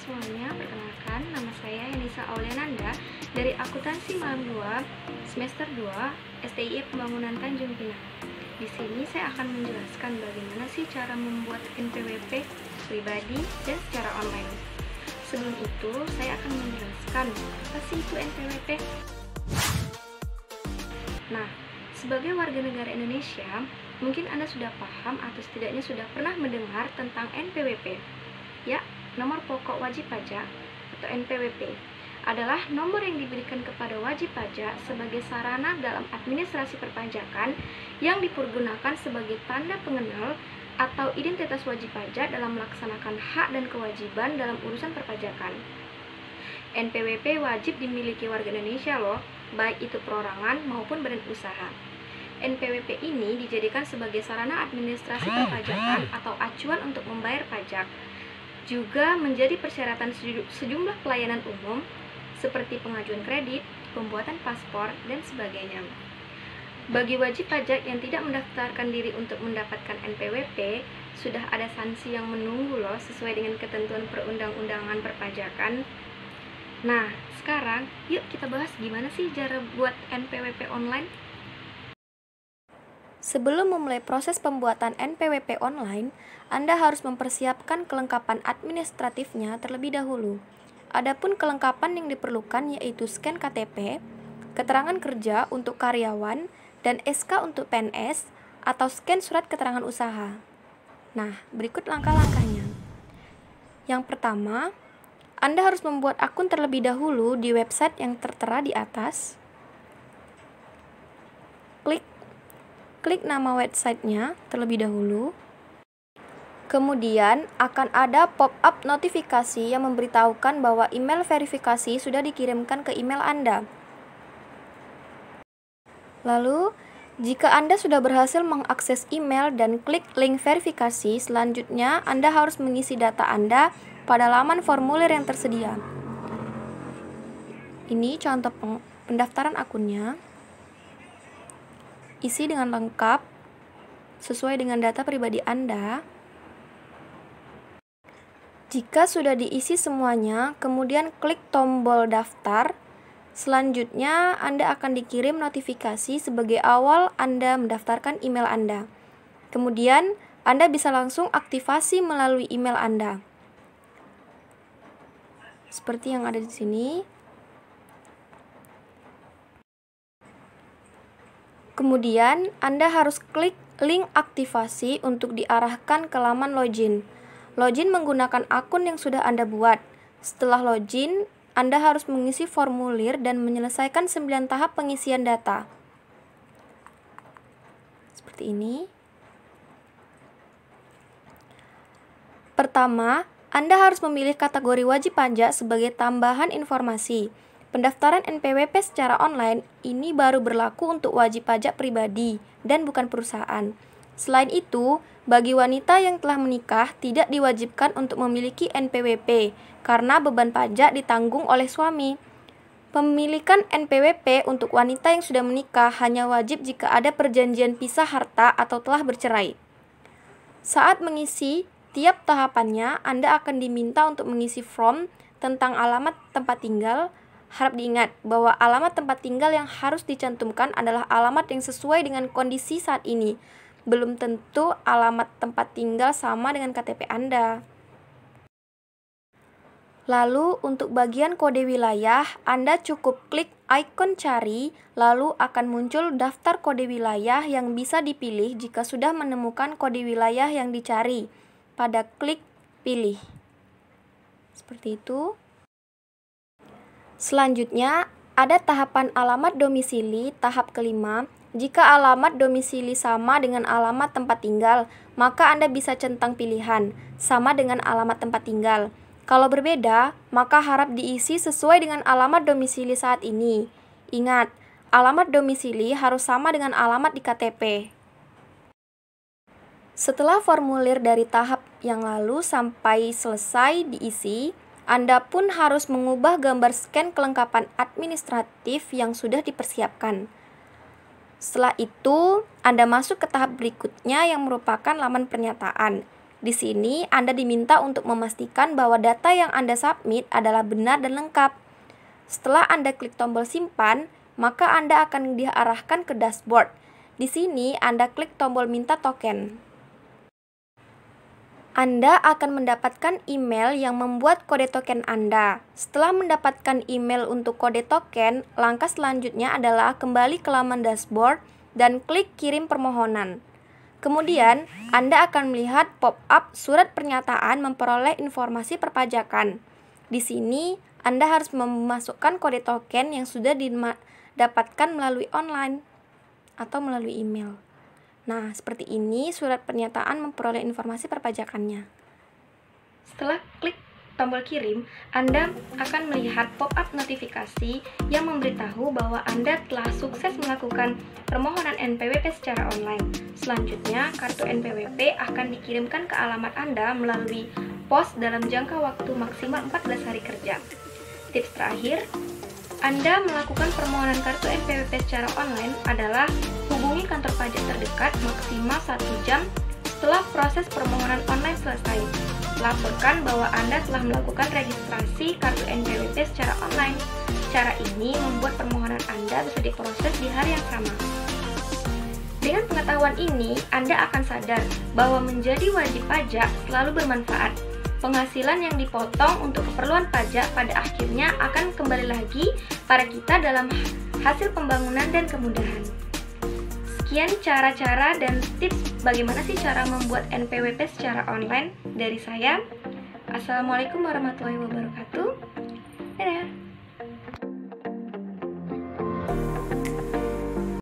semuanya, perkenalkan nama saya Yanisa Auliananda dari Akuntansi Malam 2 semester 2 STIE Pembangunan Tanjung Pinang. Di sini saya akan menjelaskan bagaimana sih cara membuat NPWP pribadi dan secara online. Sebelum itu, saya akan menjelaskan apa sih itu NPWP. Nah, sebagai warga negara Indonesia, mungkin Anda sudah paham atau setidaknya sudah pernah mendengar tentang NPWP. Ya, nomor pokok wajib pajak atau NPWP adalah nomor yang diberikan kepada wajib pajak sebagai sarana dalam administrasi perpajakan yang dipergunakan sebagai tanda pengenal atau identitas wajib pajak dalam melaksanakan hak dan kewajiban dalam urusan perpajakan. NPWP wajib dimiliki warga Indonesia loh, baik itu perorangan maupun badan usaha. NPWP ini dijadikan sebagai sarana administrasi perpajakan atau acuan untuk membayar pajak. Juga menjadi persyaratan sejumlah pelayanan umum seperti pengajuan kredit, pembuatan paspor, dan sebagainya. Bagi wajib pajak yang tidak mendaftarkan diri untuk mendapatkan NPWP, sudah ada sanksi yang menunggu loh sesuai dengan ketentuan perundang-undangan perpajakan. Nah, sekarang yuk kita bahas gimana sih cara buat NPWP online. Sebelum memulai proses pembuatan NPWP online, Anda harus mempersiapkan kelengkapan administratifnya terlebih dahulu. Adapun kelengkapan yang diperlukan yaitu scan KTP, keterangan kerja untuk karyawan, dan SK untuk PNS, atau scan surat keterangan usaha. Nah, berikut langkah-langkahnya. Yang pertama, Anda harus membuat akun terlebih dahulu di website yang tertera di atas. Klik nama websitenya terlebih dahulu. Kemudian akan ada pop-up notifikasi yang memberitahukan bahwa email verifikasi sudah dikirimkan ke email Anda. Lalu, jika Anda sudah berhasil mengakses email dan klik link verifikasi, selanjutnya Anda harus mengisi data Anda pada laman formulir yang tersedia. Ini contoh pendaftaran akunnya. Isi dengan lengkap sesuai dengan data pribadi Anda. Jika sudah diisi semuanya, kemudian klik tombol daftar. Selanjutnya, Anda akan dikirim notifikasi sebagai awal Anda mendaftarkan email Anda. Kemudian, Anda bisa langsung aktifasi melalui email Anda. Seperti yang ada di sini. Kemudian, Anda harus klik link aktivasi untuk diarahkan ke laman login. Login menggunakan akun yang sudah Anda buat. Setelah login, Anda harus mengisi formulir dan menyelesaikan 9 tahap pengisian data. Seperti ini. Pertama, Anda harus memilih kategori wajib pajak sebagai tambahan informasi. Pendaftaran NPWP secara online ini baru berlaku untuk wajib pajak pribadi dan bukan perusahaan. Selain itu, bagi wanita yang telah menikah tidak diwajibkan untuk memiliki NPWP karena beban pajak ditanggung oleh suami. Pemilikan NPWP untuk wanita yang sudah menikah hanya wajib jika ada perjanjian pisah harta atau telah bercerai. Saat mengisi tiap tahapannya, Anda akan diminta untuk mengisi form tentang alamat tempat tinggal. Harap diingat bahwa alamat tempat tinggal yang harus dicantumkan adalah alamat yang sesuai dengan kondisi saat ini. Belum tentu alamat tempat tinggal sama dengan KTP Anda. Lalu, untuk bagian kode wilayah, Anda cukup klik ikon cari, lalu akan muncul daftar kode wilayah yang bisa dipilih jika sudah menemukan kode wilayah yang dicari. Pada klik pilih. Seperti itu. Selanjutnya, ada tahapan alamat domisili tahap kelima. Jika alamat domisili sama dengan alamat tempat tinggal, maka Anda bisa centang pilihan, sama dengan alamat tempat tinggal. Kalau berbeda, maka harap diisi sesuai dengan alamat domisili saat ini. Ingat, alamat domisili harus sama dengan alamat di KTP. Setelah formulir dari tahap yang lalu sampai selesai diisi, Anda pun harus mengubah gambar scan kelengkapan administratif yang sudah dipersiapkan. Setelah itu, Anda masuk ke tahap berikutnya yang merupakan laman pernyataan. Di sini Anda diminta untuk memastikan bahwa data yang Anda submit adalah benar dan lengkap. Setelah Anda klik tombol simpan, maka Anda akan diarahkan ke dashboard. Di sini Anda klik tombol minta token. Anda akan mendapatkan email yang membuat kode token Anda. Setelah mendapatkan email untuk kode token, langkah selanjutnya adalah kembali ke laman dashboard dan klik kirim permohonan. Kemudian, Anda akan melihat pop-up surat pernyataan memperoleh informasi perpajakan. Di sini, Anda harus memasukkan kode token yang sudah didapatkan melalui online atau melalui email. Nah, seperti ini surat pernyataan memperoleh informasi perpajakannya. Setelah klik tombol kirim, Anda akan melihat pop-up notifikasi yang memberitahu bahwa Anda telah sukses melakukan permohonan NPWP secara online. Selanjutnya, kartu NPWP akan dikirimkan ke alamat Anda melalui pos dalam jangka waktu maksimal 14 hari kerja. Tips terakhir, Anda melakukan permohonan kartu NPWP secara online adalah hubungi kantor pajak terdekat maksimal 1 jam setelah proses permohonan online selesai. Laporkan bahwa Anda telah melakukan registrasi kartu NPWP secara online. Cara ini membuat permohonan Anda bisa diproses di hari yang sama. Dengan pengetahuan ini, Anda akan sadar bahwa menjadi wajib pajak selalu bermanfaat. Penghasilan yang dipotong untuk keperluan pajak pada akhirnya akan kembali lagi pada kita dalam hasil pembangunan dan kemudahan. Sekian cara-cara dan tips bagaimana sih cara membuat NPWP secara online dari saya. Assalamualaikum warahmatullahi wabarakatuh. Dadah.